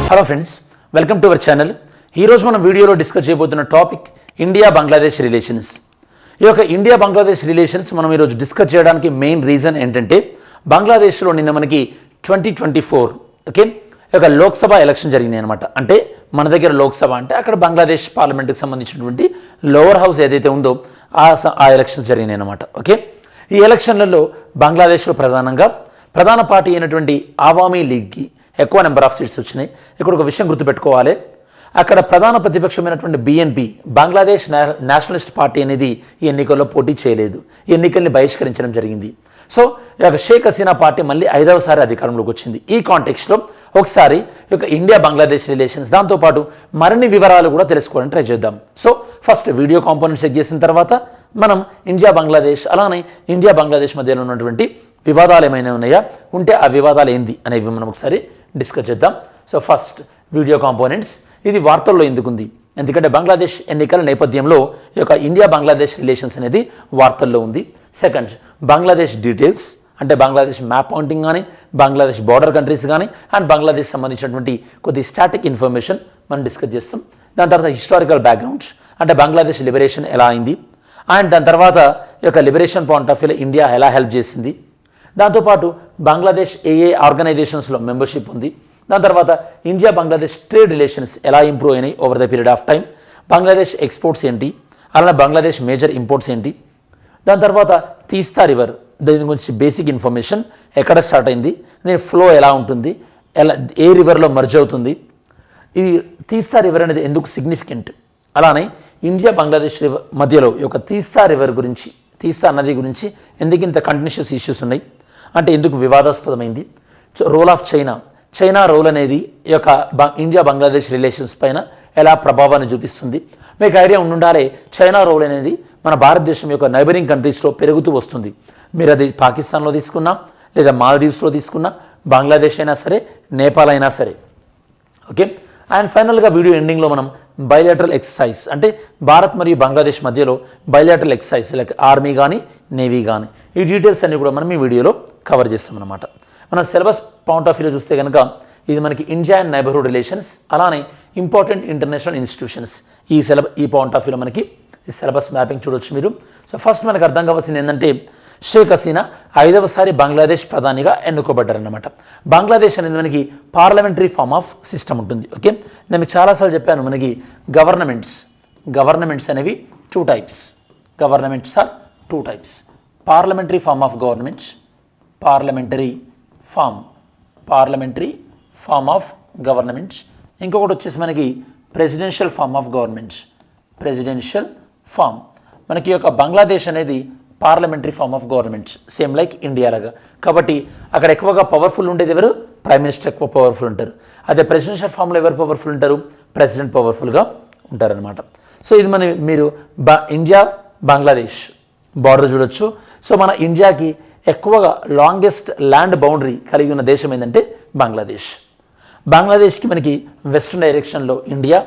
Hello friends, welcome to our channel. ఈరోజు మనం వీడియోలో డిస్కస్ చేయబోతున్న టాపిక్ ఇండియా బంగ్లాదేశ్ రిలేషన్స్. ఈ యొక్క ఇండియా బంగ్లాదేశ్ రిలేషన్స్ మనం ఈరోజు డిస్కస్ చేయడానికి మెయిన్ రీజన్ ఏంటంటే బంగ్లాదేశ్లో నిన్న మనకి 2024 ఓకే ఒక లోక్సభ ఎలక్షన్ జరిగినాయి అనమాట. అంటే మన దగ్గర లోక్సభ అంటే అక్కడ బంగ్లాదేశ్ పార్లమెంట్కి సంబంధించినటువంటి లోవర్ హౌస్ ఏదైతే ఉందో ఆ ఎలక్షన్స్ జరిగినాయి అనమాట. ఓకే, ఈ ఎలక్షన్లలో బంగ్లాదేశ్లో ప్రధాన పార్టీ అయినటువంటి ఆవామీ లీగ్కి ఎక్కువ నెంబర్ ఆఫ్ సీట్స్ వచ్చినాయి. ఇక్కడ ఒక విషయం గుర్తుపెట్టుకోవాలి, అక్కడ ప్రధాన ప్రతిపక్షమైనటువంటి BNP బంగ్లాదేశ్ నేషనలిస్ట్ పార్టీ అనేది ఈ ఎన్నికల్లో పోటీ చేయలేదు, ఈ ఎన్నికల్ని బహిష్కరించడం జరిగింది. సో ఈ యొక్క షేక్ హసీనా పార్టీ మళ్ళీ 5వసారి అధికారంలోకి వచ్చింది. ఈ కాంటెక్స్లో ఒకసారి ఈ యొక్క ఇండియా బంగ్లాదేశ్ రిలేషన్స్ దాంతోపాటు మరిన్ని వివరాలు కూడా తెలుసుకోవడానికి ట్రై చేద్దాం. So first video component check చేసిన తర్వాత మనం ఇండియా బంగ్లాదేశ్ అలానే ఇండియా బంగ్లాదేశ్ మధ్యలో ఉన్నటువంటి వివాదాలు ఏమైనా ఉన్నాయా, ఉంటే ఆ వివాదాలు ఏంది అనేవి మనం ఒకసారి డిస్కస్ చేద్దాం. సో ఫస్ట్ వీడియో కాంపోనెంట్స్, ఇది వార్తల్లో ఎందుకు ఉంది, ఎందుకంటే బంగ్లాదేశ్ ఎన్నికల నేపథ్యంలో ఈ యొక్క ఇండియా బంగ్లాదేశ్ రిలేషన్స్ అనేది వార్తల్లో ఉంది. సెకండ్, బంగ్లాదేశ్ డీటెయిల్స్ అంటే బంగ్లాదేశ్ మ్యాప్ పాయింటింగ్ కానీ, బంగ్లాదేశ్ బార్డర్ కంట్రీస్ కానీ అండ్ బంగ్లాదేశ్ సంబంధించినటువంటి కొద్ది స్టాటిక్ ఇన్ఫర్మేషన్ మనం డిస్కస్ చేస్తాం. దాని తర్వాత హిస్టారికల్ బ్యాక్గ్రౌండ్స్ అంటే బంగ్లాదేశ్ లిబరేషన్ ఎలా అయింది అండ్ దాని తర్వాత ఈ యొక్క లిబరేషన్ పాయింట్ ఆఫ్ వ్యూలో ఇండియా ఎలా హెల్ప్ చేసింది, దాంతోపాటు బంగ్లాదేశ్ ఏ ఆర్గనైజేషన్స్లో మెంబర్షిప్ ఉంది, దాని తర్వాత ఇండియా బంగ్లాదేశ్ ట్రేడ్ రిలేషన్స్ ఎలా ఇంప్రూవ్ అయినాయి over the period of time, Bangladesh exports ఏంటి, అలానే బంగ్లాదేశ్ మేజర్ ఇంపోర్ట్స్ ఏంటి, దాని తర్వాత తీస్తా రివర్ దీని గురించి బేసిక్ ఇన్ఫర్మేషన్, ఎక్కడ స్టార్ట్ అయింది, దీని ఫ్లో ఎలా ఉంటుంది, ఏ రివర్లో మర్జ్ అవుతుంది, ఇది తీస్తా రివర్ అనేది ఎందుకు సిగ్నిఫికెంట్, అలానే ఇండియా బంగ్లాదేశ్ రివర్ మధ్యలో ఈ యొక్క తీస్తా రివర్ గురించి, తీస్తా నది గురించి ఎందుకు ఇంత కంటిన్యూషస్ ఇష్యూస్ ఉన్నాయి, అంటే ఎందుకు వివాదాస్పదమైంది, రోల్ ఆఫ్ చైనా రోల్ అనేది ఈ యొక్క ఇండియా బంగ్లాదేశ్ రిలేషన్స్ పైన ఎలా ప్రభావాన్ని చూపిస్తుంది. మీకు ఐడియా ఉండాలి, చైనా రోల్ అనేది మన భారతదేశం యొక్క నైబరింగ్ కంట్రీస్లో పెరుగుతూ వస్తుంది. మీరు అది పాకిస్తాన్లో తీసుకున్నా లేదా మాల్దీవ్స్లో తీసుకున్నా, బంగ్లాదేశ్ అయినా సరే, నేపాల్ అయినా సరే. ఓకే, అండ్ ఫైనల్గా వీడియో ఎండింగ్లో మనం బైలాటరల్ ఎక్సర్సైజ్ అంటే భారత్ మరియు బంగ్లాదేశ్ మధ్యలో బైలాటరల్ ఎక్సర్సైజ్ లైక్ ఆర్మీ కానీ నేవీ కానీ ఈ డీటెయిల్స్ అన్ని కూడా మనం ఈ వీడియోలో కవర్ చేస్తాం అన్నమాట. మన సిలబస్ పాయింట్ ఆఫ్ వ్యూలో చూస్తే కనుక ఇది మనకి ఇండియా అండ్ నైబర్హుడ్ రిలేషన్స్ అలానే ఇంపార్టెంట్ ఇంటర్నేషనల్ ఇన్స్టిట్యూషన్స్ ఈ పాయింట్ ఆఫ్ వ్యూలో మనకి ఈ సిలబస్ మ్యాపింగ్ చూడొచ్చు మీరు. సో ఫస్ట్ మనకు అర్థం కావాల్సింది ఏంటంటే షేక్ హసీనా 5వసారి బంగ్లాదేశ్ ప్రధానిగా ఎన్నుకోబడ్డారన్నమాట. బంగ్లాదేశ్ అనేది మనకి పార్లమెంటరీ ఫామ్ ఆఫ్ సిస్టమ్ ఉంటుంది. ఓకే, నేను మీకు చాలాసార్లు చెప్పాను, మనకి గవర్నమెంట్స్ అనేవి 2 types. Governments are 2 types, parliamentary form of governments, parliamentary form of governments, ఇంకొకటి వచ్చేసి మనకి presidential form of governments, presidential form. మనకి యొక్క బంగ్లాదేశ్ అనేది parliamentary form of governments same like India లాగా. కాబట్టి అక్కడ ఎక్కువగా పవర్ఫుల్ ఉండేది ఎవరు, ప్రైమ్ మినిస్టర్ ఎక్కువ పవర్ఫుల్ ఉంటారు. అదే ప్రెసిడెన్షియల్ ఫామ్లో ఎవరు పవర్ఫుల్ ఉంటారు, ప్రెసిడెంట్ పవర్ఫుల్గా ఉంటారనమాట. సో ఇది మీరు ఇండియా బంగ్లాదేశ్ బార్డర్ చూడొచ్చు. సో మన ఇండియాకి ఎక్కువగా లాంగెస్ట్ ల్యాండ్ బౌండరీ కలిగి ఉన్న దేశం ఏంటంటే బంగ్లాదేశ్కి మనకి వెస్ట్రన్ డైరెక్షన్లో ఇండియా,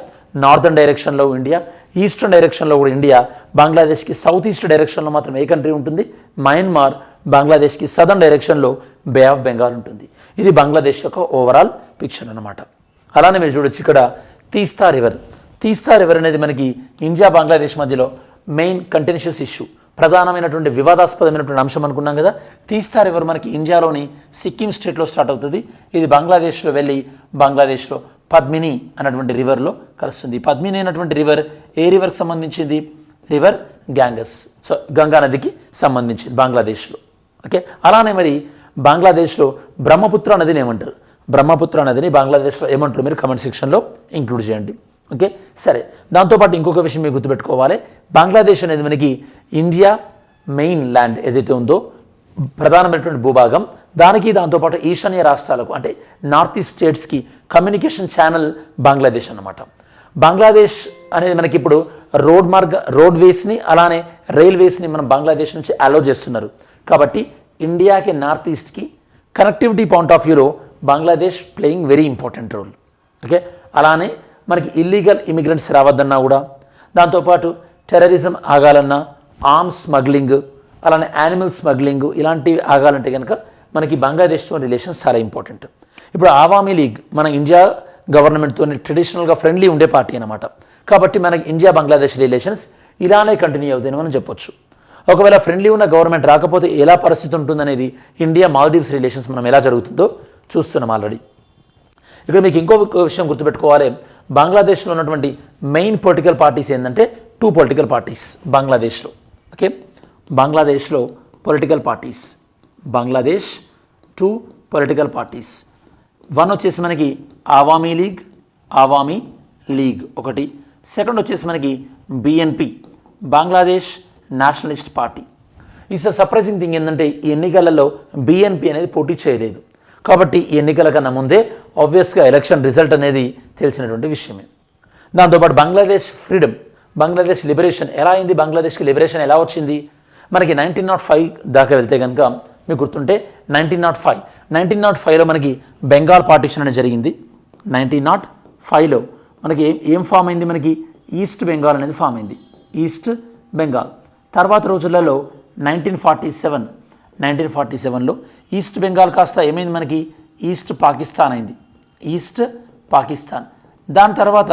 నార్థన్ డైరెక్షన్లో ఇండియా, ఈస్టర్న్ డైరెక్షన్లో కూడా ఇండియా, బంగ్లాదేశ్కి సౌత్ ఈస్ట్ డైరెక్షన్లో మాత్రం ఏ కంట్రీ ఉంటుంది, మయన్మార్, బంగ్లాదేశ్కి సదర్న్ డైరెక్షన్లో బే ఆఫ్ బెంగాల్ ఉంటుంది. ఇది బంగ్లాదేశ్ యొక్క ఓవరాల్ పిక్చర్ అన్నమాట. అలానే మీరు చూడొచ్చు ఇక్కడ తీస్తా రివర్ అనేది మనకి ఇండియా బంగ్లాదేశ్ మధ్యలో మెయిన్ కంటిన్యూషస్ ఇష్యూ, ప్రధానమైనటువంటి వివాదాస్పదమైనటువంటి అంశం అనుకున్నాం కదా. తీస్తా రివర్ మనకి ఇండియాలోని సిక్కిం స్టేట్లో స్టార్ట్ అవుతుంది. ఇది బంగ్లాదేశ్లో వెళ్ళి బంగ్లాదేశ్లో పద్మిని అన్నటువంటి రివర్లో కలుస్తుంది. పద్మిని అయినటువంటి రివర్ ఏ రివర్కి సంబంధించింది, రివర్ గ్యాంగస్, సో గంగా నదికి సంబంధించింది బంగ్లాదేశ్లో. ఓకే, అలానే మరి బంగ్లాదేశ్లో బ్రహ్మపుత్ర నదిని ఏమంటారు, బ్రహ్మపుత్ర నదిని బంగ్లాదేశ్లో ఏమంటారు మీరు కమెంట్ సెక్షన్లో ఇంక్లూడ్ చేయండి. ఓకే, సరే. దాంతోపాటు ఇంకొక విషయం మీరు గుర్తుపెట్టుకోవాలి, బంగ్లాదేశ్ అనేది మనకి ఇండియా మెయిన్ ల్యాండ్ ఏదైతే ఉందో ప్రధానమైనటువంటి భూభాగం, దానికి దాంతోపాటు ఈశాన్య రాష్ట్రాలకు అంటే నార్త్ ఈస్ట్ స్టేట్స్కి కమ్యూనికేషన్ ఛానల్ బంగ్లాదేశ్ అన్నమాట. బంగ్లాదేశ్ అనేది మనకి ఇప్పుడు రోడ్వేస్ని అలానే రైల్వేస్ని మనం బంగ్లాదేశ్ నుంచి అలౌ చేస్తున్నారు. కాబట్టి ఇండియాకి నార్త్ ఈస్ట్కి కనెక్టివిటీ పాయింట్ ఆఫ్ వ్యూలో Bangladesh playing very important role. Okay, అలానే మనకి ఇల్లీగల్ ఇమిగ్రెంట్స్ రావద్దన్నా కూడా, దాంతోపాటు టెర్రరిజం ఆగాలన్నా, ఆర్మ్స్ స్మగ్లింగ్, అలానే యానిమల్ స్మగ్లింగ్ ఇలాంటివి ఆగాలంటే కనుక మనకి బంగ్లాదేశ్తో రిలేషన్స్ చాలా ఇంపార్టెంట్. ఇప్పుడు ఆవామీ లీగ్ మన ఇండియా గవర్నమెంట్తో ట్రెడిషనల్గా ఫ్రెండ్లీ ఉండే పార్టీ అనమాట. కాబట్టి మనకి ఇండియా బంగ్లాదేశ్ రిలేషన్స్ ఇలానే కంటిన్యూ అవుతాయని మనం చెప్పొచ్చు. ఒకవేళ ఫ్రెండ్లీ ఉన్న గవర్నమెంట్ రాకపోతే ఎలా పరిస్థితి ఉంటుందనేది ఇండియా మాల్దీవ్స్ రిలేషన్స్ మనం ఎలా జరుగుతుందో చూస్తున్నాం ఆల్రెడీ. ఇక్కడ మీకు ఇంకో విషయం గుర్తుపెట్టుకోవాలి, బంగ్లాదేశ్లో ఉన్నటువంటి మెయిన్ పొలిటికల్ పార్టీస్ ఏంటంటే 2 పొలిటికల్ పార్టీస్ బంగ్లాదేశ్లో. ఓకే, బంగ్లాదేశ్లో political parties, Bangladesh 2 political parties. 1 వచ్చేసి మనకి ఆవామీ లీగ్ ఒకటి, సెకండ్ వచ్చేసి మనకి BNP, Bangladesh Nationalist party. Is surprising thing ఏంటంటే ఈ ఎన్నికలలో బిఎన్పి అనేది పోటీ చేయలేదు. కాబట్టి ఈ ఎన్నికల కన్నా ముందే ఆబ్వియస్గా ఎలక్షన్ రిజల్ట్ అనేది తెలిసినటువంటి విషయమే. దాంతోపాటు బంగ్లాదేశ్ ఫ్రీడమ్, బంగ్లాదేశ్ లిబరేషన్ ఎలా అయింది, బంగ్లాదేశ్కి లిబరేషన్ ఎలా వచ్చింది, మనకి 1905 దాకా వెళ్తే కనుక మీకు గుర్తుంటే 1905లో మనకి బెంగాల్ పార్టీషన్ అనేది జరిగింది. 1905లో మనకి ఏం ఫామ్ అయింది, మనకి ఈస్ట్ బెంగాల్ అనేది ఫామ్ అయింది, ఈస్ట్ బెంగాల్. తర్వాత రోజులలో 1947లో ఈస్ట్ బెంగాల్ కాస్త ఏమైంది, మనకి ఈస్ట్ పాకిస్తాన్ అయింది, ఈస్ట్ పాకిస్తాన్. దాని తర్వాత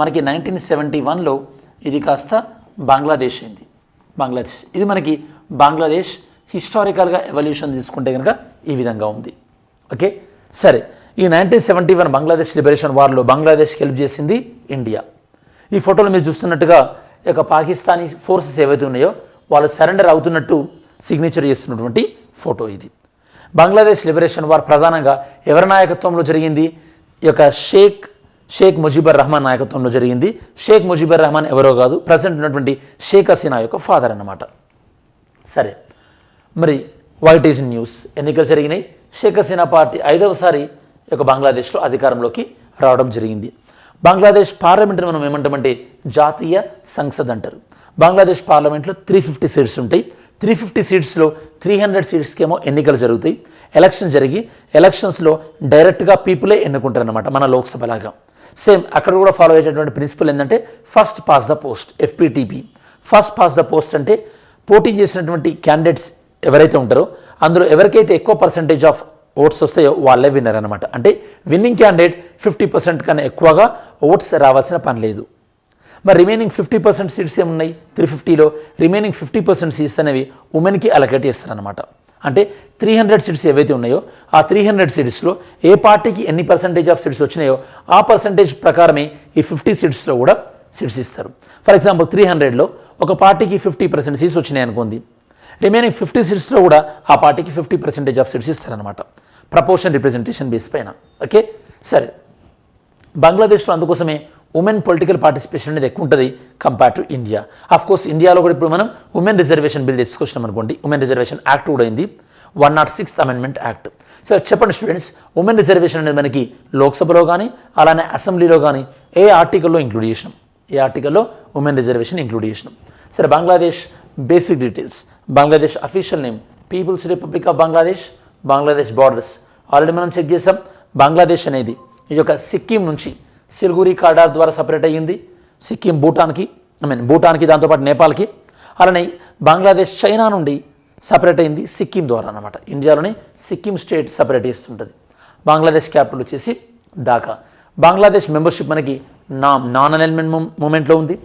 మనకి 1971లో ఇది కాస్త బంగ్లాదేశ్ అయింది, బంగ్లాదేశ్. ఇది మనకి బంగ్లాదేశ్ హిస్టారికల్గా ఎవల్యూషన్ తీసుకుంటే కనుక ఈ విధంగా ఉంది. ఓకే, సరే. ఈ 1971 బంగ్లాదేశ్ లిబరేషన్ వార్లో బంగ్లాదేశ్కి హెల్ప్ చేసింది ఇండియా. ఈ ఫోటోలో మీరు చూస్తున్నట్టుగా ఈ యొక్క పాకిస్తానీ ఫోర్సెస్ ఏవైతే ఉన్నాయో వాళ్ళు సరెండర్ అవుతున్నట్టు సిగ్నేచర్ చేస్తున్నటువంటి ఫోటో ఇది. బంగ్లాదేశ్ లిబరేషన్ వార్ ప్రధానంగా ఎవరి నాయకత్వంలో జరిగింది, ఈ యొక్క షేక్ ముజిబుర్ రహమాన్ నాయకత్వంలో జరిగింది. షేక్ ముజిబుర్ రహమాన్ ఎవరో కాదు, ప్రజెంట్ ఉన్నటువంటి షేక్ హసీనా యొక్క ఫాదర్ అన్నమాట. సరే, మరి వైట్ ఈజ్ న్యూస్, ఎన్నికలు జరిగినాయి. షేక్ హసీనా పార్టీ 5వసారి ఈ యొక్క బంగ్లాదేశ్లో అధికారంలోకి రావడం జరిగింది. బంగ్లాదేశ్ పార్లమెంట్ని మనం ఏమంటామంటే జాతీయ సంసద్ అంటారు. బంగ్లాదేశ్ పార్లమెంట్లో 350 సీట్స్ ఉంటాయి. 350 సీట్స్లో 300 సీట్స్కేమో ఎన్నికలు జరుగుతాయి. ఎలక్షన్ జరిగి ఎలక్షన్స్లో డైరెక్ట్గా పీపులే ఎన్నుకుంటారు అనమాట, మన లోక్సభ లాగా. సేమ్ అక్కడ కూడా ఫాలో అయ్యేటటువంటి ప్రిన్సిపల్ ఏంటంటే first pass the post, FPTP. First pass the post అంటే పోటీ చేసినటువంటి క్యాండిడేట్స్ ఎవరైతే ఉంటారో అందులో ఎవరికైతే ఎక్కువ పర్సంటేజ్ ఆఫ్ ఓట్స్ వస్తాయో వాళ్ళే విన్నర్ అనమాట. అంటే విన్నింగ్ క్యాండిడేట్ 50% కన్నా ఎక్కువగా ఓట్స్ రావాల్సిన పని లేదు. మరి రిమైనింగ్ 50% సీట్స్ ఏమున్నాయి 350లో, రిమైనింగ్ 50% సీట్స్ అనేవి ఉమెన్కి అలొకేట్ చేస్తారనమాట. అంటే 300 సీట్స్ ఏవైతే ఉన్నాయో ఆ 300 సీట్స్లో ఏ పార్టీకి ఎన్ని పర్సంటేజ్ ఆఫ్ సీట్స్ వచ్చినాయో ఆ పర్సంటేజ్ ప్రకారమే ఈ 50 సీట్స్లో కూడా సీట్స్ ఇస్తారు. ఫర్ ఎగ్జాంపుల్ 300లో ఒక పార్టీకి 50% సీట్స్ వచ్చినాయి అనుకోండి, రిమైనింగ్ 50 సీట్స్లో కూడా ఆ పార్టీకి 50% ఆఫ్ సీట్స్ ఇస్తారనమాట, ప్రపోర్షన్ రిప్రజెంటేషన్ బేస్ పైన. ఓకే, సరే. బంగ్లాదేశ్లో అందుకోసమే ఉమెన్ పొలిటికల్ పార్టిసిపేషన్ అనేది ఎక్కువ ఉంటుంది compare to India. Of course ఇండియాలో కూడా ఇప్పుడు మనం ఉమెన్ రిజర్వేషన్ బిల్ తెచ్చుకొచ్చినాం అనుకోండి, ఉమెన్ రిజర్వేషన్ యాక్ట్ కూడా అయింది, 106th అమెండ్మెంట్ యాక్ట్. సో చెప్పండి స్టూడెంట్స్, ఉమెన్ రిజర్వేషన్ అనేది మనకి లోక్సభలో కానీ అలానే అసెంబ్లీలో కానీ ఏ ఆర్టికల్లో ఇంక్లూడ్ చేసినాం, ఏ ఆర్టికల్లో ఉమెన్ రిజర్వేషన్ ఇంక్లూడ్ చేసినాం. సరే, Bangladesh basic details. Bangladesh official name people's republic of Bangladesh. Bangladesh borders already మనం చెక్ చేసాం. బంగ్లాదేశ్ అనేది ఈ యొక్క సిక్కిం నుంచి సిల్గురి కాడార్ ద్వారా సపరేట్ అయ్యింది, సిక్కిం భూటాన్కి దాంతోపాటు నేపాల్కి. అలానే బంగ్లాదేశ్ చైనా నుండి సపరేట్ అయింది సిక్కిం ద్వారా అనమాట. ఇండియాలోని సిక్కిం స్టేట్ సపరేట్ చేస్తుంటుంది. బంగ్లాదేశ్ క్యాపిటల్ వచ్చేసి ఢాకా. బంగ్లాదేశ్ మెంబర్షిప్ మనకి నాన్ అలైన్మెంట్ మూమెంట్లో ఉంది,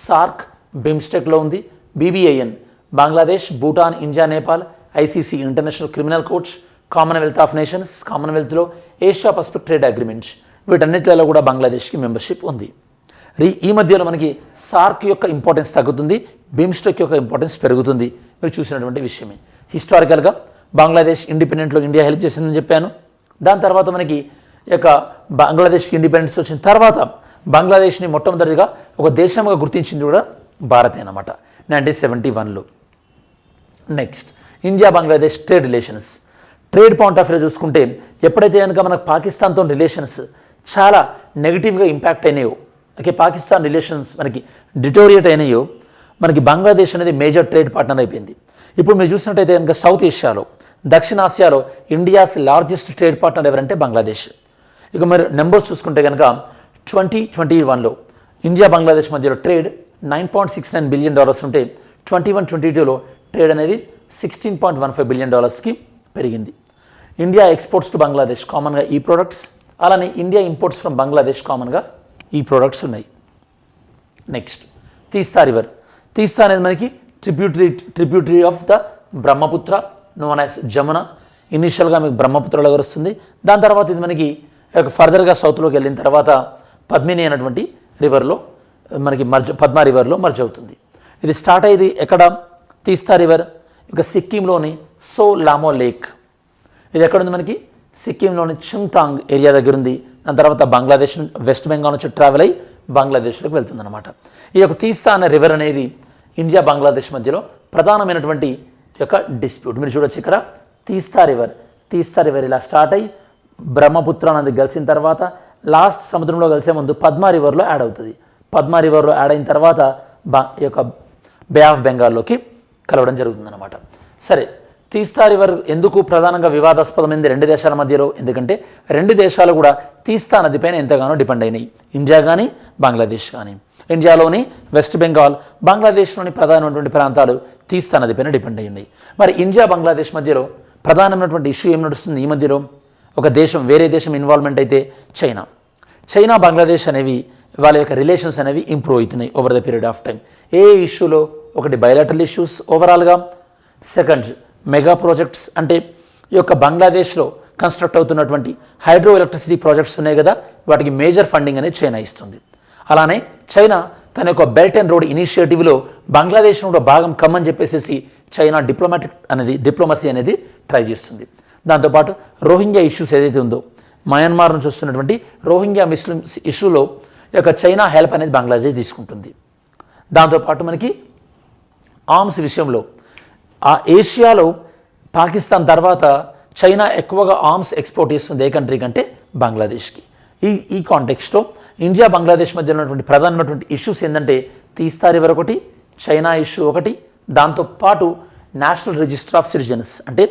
సార్క్, బిమ్స్టెక్లో ఉంది, BBIN Bangladesh, Bhutan, India, Nepal, ICC international criminal courts, commonwealth of nations, కామన్వెల్త్లో ఏషియా పసిఫిక్ ట్రేడ్ అగ్రిమెంట్స్, వీటన్నిటిలో కూడా బంగ్లాదేశ్కి మెంబర్షిప్ ఉంది. ఈ మధ్యలో మనకి సార్క్ యొక్క ఇంపార్టెన్స్ తగ్గుతుంది, బిమ్స్టెక్ యొక్క ఇంపార్టెన్స్ పెరుగుతుంది, మీరు చూసినటువంటి విషయమే. హిస్టారికల్గా బంగ్లాదేశ్ ఇండిపెండెంట్లో ఇండియా హెల్ప్ చేసిందని చెప్పాను. దాని తర్వాత మనకి ఈ యొక్క బంగ్లాదేశ్కి ఇండిపెండెన్స్ వచ్చిన తర్వాత బంగ్లాదేశ్ని మొట్టమొదటిగా ఒక దేశంగా గుర్తించింది కూడా భారతే అన్నమాట 1971లో. Next, India Bangladesh trade relations. Trade point of view చూసుకుంటే ఎప్పుడైతే కనుక మనకు పాకిస్తాన్తో రిలేషన్స్ చాలా నెగిటివ్గా ఇంపాక్ట్ అయినాయో, ఓకే, పాకిస్తాన్ రిలేషన్స్ మనకి డిటోరియేట్ అయినాయో, మనకి బంగ్లాదేశ్ అనేది మేజర్ ట్రేడ్ పార్ట్నర్ అయిపోయింది. ఇప్పుడు మీరు చూసినట్టయితే కనుక సౌత్ ఏషియాలో, దక్షిణాసియాలో ఇండియాస్ లార్జెస్ట్ ట్రేడ్ పార్ట్నర్ ఎవరంటే బంగ్లాదేశ్. ఇక మీరు నెంబర్స్ చూసుకుంటే కనుక 2021లో ఇండియా బంగ్లాదేశ్ మధ్యలో ట్రేడ్ $9.69 బిలియన్ ఉంటే 21-22లో ట్రేడ్ అనేది $16.15 బిలియన్ పెరిగింది. ఇండియా ఎక్స్పోర్ట్స్ టు బంగ్లాదేశ్ కామన్గా ఈ ప్రొడక్ట్స్ అలానే ఇండియా ఇంపోర్ట్స్ ఫ్రమ్ బంగ్లాదేశ్ కామన్గా ఈ ప్రోడక్ట్స్ ఉన్నాయి. నెక్స్ట్ తీస్తా రివర్. తీస్తా అనేది మనకి tributary of the Brahmaputra known as Jamuna. ఇనిషియల్గా మీకు బ్రహ్మపుత్రలో వస్తుంది. దాని తర్వాత ఇది మనకి ఫర్దర్గా సౌత్లోకి వెళ్ళిన తర్వాత పద్మిని అనేటువంటి రివర్లో మనకి పద్మా రివర్లో మర్జ్ అవుతుంది. ఇది స్టార్ట్ అయ్యేది ఎక్కడ? తీస్తా రివర్ ఇక సిక్కింలోని సో లామో లేక్. ఇది ఎక్కడుంది? మనకి సిక్కింలోని చుంగ్తాంగ్ ఏరియా దగ్గర ఉంది. దాని తర్వాత బంగ్లాదేశ్ వెస్ట్ బెంగాల్ నుంచి ట్రావెల్ అయ్యి బంగ్లాదేశ్లోకి వెళ్తుంది అనమాట. ఈ యొక్క తీస్తా అనే రివర్ అనేది ఇండియా బంగ్లాదేశ్ మధ్యలో ప్రధానమైనటువంటి యొక్క డిస్ప్యూట్. మీరు చూడొచ్చు ఇక్కడ తీస్తా రివర్ ఇలా స్టార్ట్ అయ్యి బ్రహ్మపుత్ర నది కలిసిన తర్వాత లాస్ట్ సముద్రంలో కలిసే ముందు పద్మా రివర్లో యాడ్ అవుతుంది. పద్మా రివర్లో యాడ్ అయిన తర్వాత ఈ యొక్క బే ఆఫ్ బెంగాల్లోకి కలవడం జరుగుతుందన్నమాట. సరే, తీస్తా రివర్ ఎందుకు ప్రధానంగా వివాదాస్పదమైంది రెండు దేశాల మధ్యలో? ఎందుకంటే రెండు దేశాలు కూడా తీస్తా నదిపైన ఎంతగానో డిపెండ్ అయినాయి, ఇండియా కానీ బంగ్లాదేశ్ కానీ. ఇండియాలోని వెస్ట్ బెంగాల్, బంగ్లాదేశ్లోని ప్రధానమైనటువంటి ప్రాంతాలు తీస్తా నదిపైన డిపెండ్ అయి ఉన్నాయి. మరి ఇండియా బంగ్లాదేశ్ మధ్యలో ప్రధానమైనటువంటి ఇష్యూ ఏం నడుస్తుంది ఈ మధ్యలో? ఒక దేశం వేరే దేశం ఇన్వాల్వ్మెంట్ అయితే చైనా బంగ్లాదేశ్ అనేవి వాళ్ళ యొక్క రిలేషన్స్ అనేవి ఇంప్రూవ్ అవుతున్నాయి over the period of time. ఏ ఇష్యూలో? ఒకటి బయలాటరల్ ఇష్యూస్ ఓవరాల్గా, సెకండ్ మెగా ప్రాజెక్ట్స్ అంటే ఈ యొక్క బంగ్లాదేశ్లో కన్స్ట్రక్ట్ అవుతున్నటువంటి హైడ్రో ఎలక్ట్రిసిటీ ప్రాజెక్ట్స్ ఉన్నాయి కదా, వాటికి మేజర్ ఫండింగ్ అనేది చైనా ఇస్తుంది. అలానే చైనా తన యొక్క బెల్ట్ అండ్ రోడ్ ఇనిషియేటివ్లో బంగ్లాదేశ్ను కూడా భాగం కమ్మని చెప్పేసి చైనా డిప్లొమసీ అనేది ట్రై చేస్తుంది. దాంతోపాటు రోహింగ్యా ఇష్యూస్ ఏదైతే ఉందో, మయన్మార్ నుంచి వస్తున్నటువంటి రోహింగ్యా ముస్లిమ్స్ ఇష్యూలో ఈ యొక్క చైనా హెల్ప్ అనేది బంగ్లాదేశ్ తీసుకుంటుంది. దాంతోపాటు మనకి ఆర్మ్స్ విషయంలో ఏషియాలో పాకిస్తాన్ తర్వాత చైనా ఎక్కువగా ఆర్మ్స్ ఎక్స్పోర్ట్ చేస్తుంది ఏ కంట్రీ కంటే? బంగ్లాదేశ్కి. ఈ కాంటెక్స్ట్లో ఇండియా బంగ్లాదేశ్ మధ్య ఉన్నటువంటి ప్రధానమైనటువంటి ఇష్యూస్ ఏంటంటే తీస్తా రివర్ ఒకటి, చైనా ఇష్యూ ఒకటి, దాంతోపాటు నేషనల్ రిజిస్టర్ ఆఫ్ సిటిజన్స్ అంటే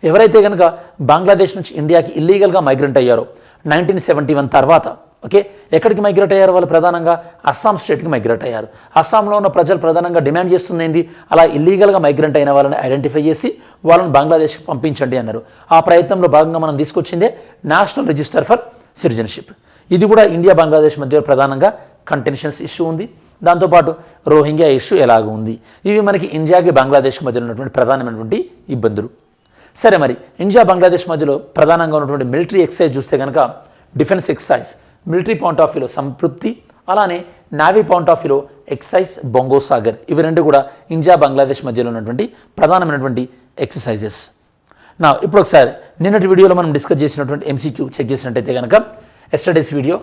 ఎవరైతే కనుక బంగ్లాదేశ్ నుంచి ఇండియాకి ఇల్లీగల్గా మైగ్రెంట్ అయ్యారో 1971 తర్వాత, ఓకే, ఎక్కడికి మైగ్రేట్ అయ్యారు వాళ్ళు? ప్రధానంగా అస్సాం స్టేట్కి మైగ్రేట్ అయ్యారు. అస్సాంలో ఉన్న ప్రజలు ప్రధానంగా డిమాండ్ చేస్తుంది ఏంది? అలా ఇల్లీగల్గా మైగ్రెంట్ అయిన వాళ్ళని ఐడెంటిఫై చేసి వాళ్ళని బంగ్లాదేశ్కి పంపించండి అన్నారు. ఆ ప్రయత్నంలో భాగంగా మనం తీసుకొచ్చిందే నేషనల్ రిజిస్టర్ ఫర్ సిటిజన్షిప్. ఇది కూడా ఇండియా బంగ్లాదేశ్ మధ్య ప్రధానంగా కంటెన్షన్స్ ఇష్యూ ఉంది. దాంతోపాటు రోహింగ్యా ఇష్యూ ఎలాగ ఉంది. ఇవి మనకి ఇండియాకి బంగ్లాదేశ్కి మధ్యలో ఉన్నటువంటి ప్రధానమైనటువంటి ఇబ్బందులు. సరే, మరి ఇండియా బంగ్లాదేశ్ మధ్యలో ప్రధానంగా ఉన్నటువంటి మిలిటరీ ఎక్సైజ్ చూస్తే కనుక defence exercise military point of వ్యూలో సంతృప్తి, అలానే నావీ పాయింట్ ఆఫ్ వ్యూలో ఎక్సైజ్ బొంగో సాగర్. ఇవి రెండు కూడా ఇండియా బంగ్లాదేశ్ మధ్యలో ఉన్నటువంటి ప్రధానమైనటువంటి ఎక్సర్సైజెస్. ఇప్పుడు ఒకసారి నిన్నటి వీడియోలో మనం డిస్కస్ చేసినటువంటి ఎంసీక్యూ చెక్ చేసినట్టయితే కనుక yesterday's video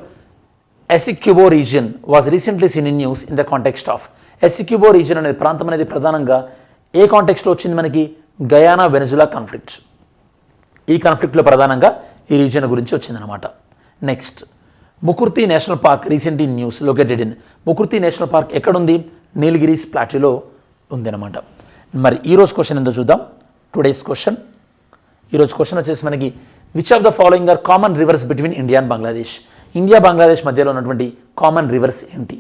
Essequibo region was recently seen in news in the context of. Essequibo region అనే ప్రాంతం అనేది ప్రధానంగా ఏ కాంటెక్స్ట్లో వచ్చింది? మనకి గయానా వెనజులా కాన్ఫ్లిక్ట్. ఈ కాన్ఫ్లిక్ట్లో ప్రధానంగా ఈ రీజియన్ గురించి వచ్చిందనమాట. Next Mukurthi national park recent in news located in. Mukurthi national park ఎక్కడుంది? నీలగిరీస్ ప్లాట్యూలో ఉందన్నమాట. మరి ఈరోజు క్వశ్చన్ ఏందో చూద్దాం. టుడేస్ క్వశ్చన్, ఈరోజు క్వశ్చన్ వచ్చేసి మనకి which of the following are common rivers between India and Bangladesh. India Bangladesh మధ్యలో ఉన్నటువంటి కామన్ రివర్స్ ఏంటి?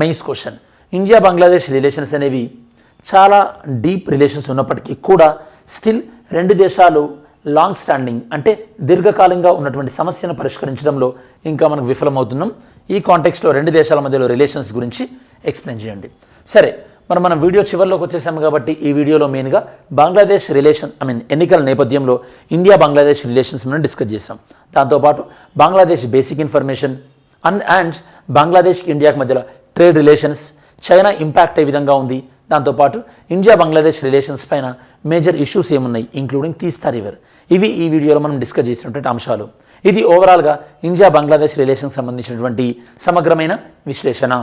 Mains question. India Bangladesh relations అనేవి చాలా డీప్ రిలేషన్స్ ఉన్నప్పటికీ కూడా స్టిల్ రెండు దేశాలు లాంగ్ స్టాండింగ్ అంటే దీర్ఘకాలంగా ఉన్నటువంటి సమస్యను పరిష్కరించడంలో ఇంకా మనకు విఫలమవుతున్నాం. ఈ కాంటెక్స్ట్లో రెండు దేశాల మధ్యలో రిలేషన్స్ గురించి ఎక్స్ప్లెయిన్ చేయండి. సరే, మనం వీడియో చివరిలోకి వచ్చేసాము కాబట్టి ఈ వీడియోలో మెయిన్గా బంగ్లాదేశ్ ఎన్నికల నేపథ్యంలో ఇండియా బంగ్లాదేశ్ రిలేషన్స్ మనం డిస్కస్ చేసాం. దాంతోపాటు బంగ్లాదేశ్ బేసిక్ ఇన్ఫర్మేషన్ అండ్ బంగ్లాదేశ్కి ఇండియాకి మధ్యలో ట్రేడ్ రిలేషన్స్, చైనా ఇంపాక్ట్ ఏ విధంగా ఉంది, దాంతోపాటు ఇండియా బంగ్లాదేశ్ రిలేషన్స్ పైన మేజర్ ఇష్యూస్ ఏమున్నాయి ఇంక్లూడింగ్ తీస్తా రివర్. ఇవి ఈ వీడియోలో మనం డిస్కస్ చేసినటువంటి అంశాలు. ఇది ఓవరాల్గా ఇండియా బంగ్లాదేశ్ రిలేషన్కి సంబంధించినటువంటి సమగ్రమైన విశ్లేషణ.